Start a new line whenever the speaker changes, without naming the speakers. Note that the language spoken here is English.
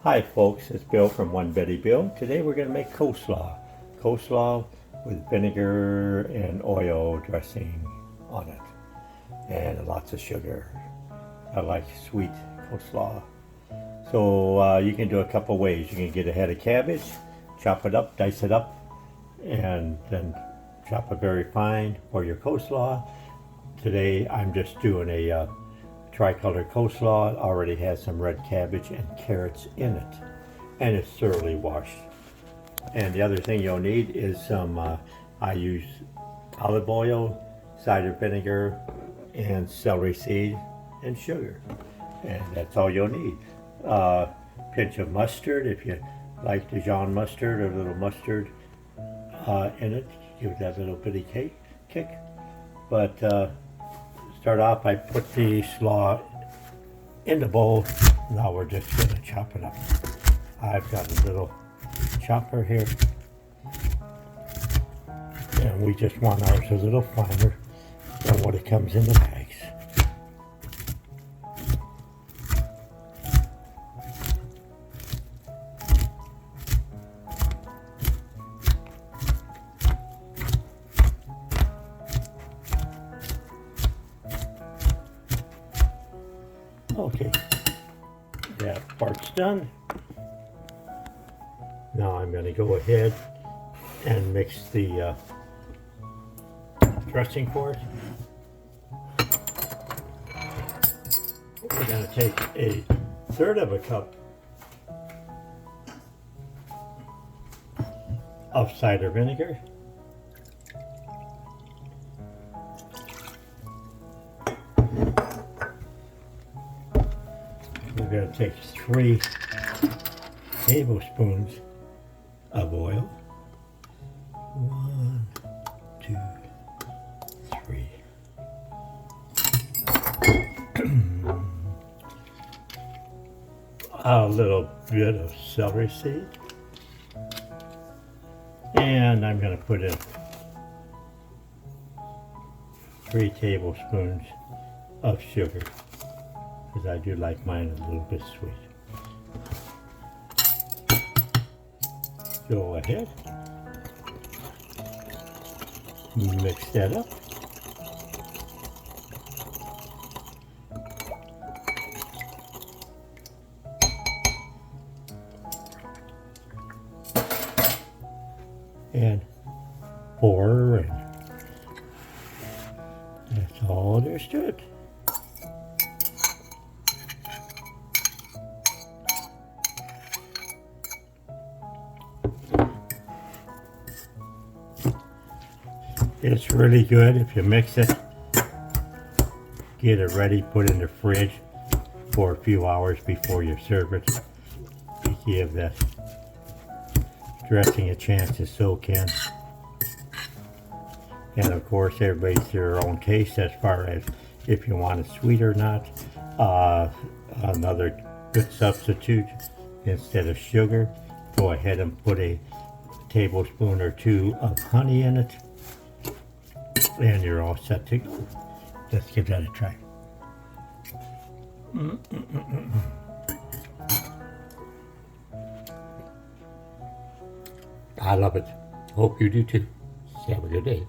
Hi folks, it's Bill from One Betty Bill. Today we're going to make coleslaw. Coleslaw with vinegar and oil dressing on it. And lots of sugar. I like sweet coleslaw. So you can do a couple ways. You can get a head of cabbage, chop it up, dice it up, and then chop it very fine for your coleslaw. Today I'm just doing a tricolor coleslaw. It already has some red cabbage and carrots in it, and it's thoroughly washed. And the other thing you'll need is some I use olive oil, cider vinegar, and celery seed and sugar, and that's all you'll need. Pinch of mustard if you like Dijon mustard, or a little mustard in it, give that a little bitty kick. But start off, I put the slaw in the bowl. Now we're just going to chop it up. I've got a little chopper here, and we just want ours a little finer than what it comes in the bags. Okay, that part's done. Now I'm going to go ahead and mix the dressing for it. We're going to take a third of a cup of cider vinegar. We're going to take 3 tablespoons of oil. 1, 2, 3. A little bit of celery seed. And I'm going to put in 3 tablespoons of sugar, because I do like mine a little bit sweet. Go ahead, mix that up. And pour, and that's all there's to it. It's really good if you mix it, get it ready, put it in the fridge for a few hours before you serve it, to give that dressing a chance to soak in. And of course, everybody's their own taste as far as if you want it sweet or not. Another good substitute, instead of sugar, go ahead and put a tablespoon or 2 of honey in it, and you're all set to go. Let's give that a try. I love it. Hope you do too. Have a good day.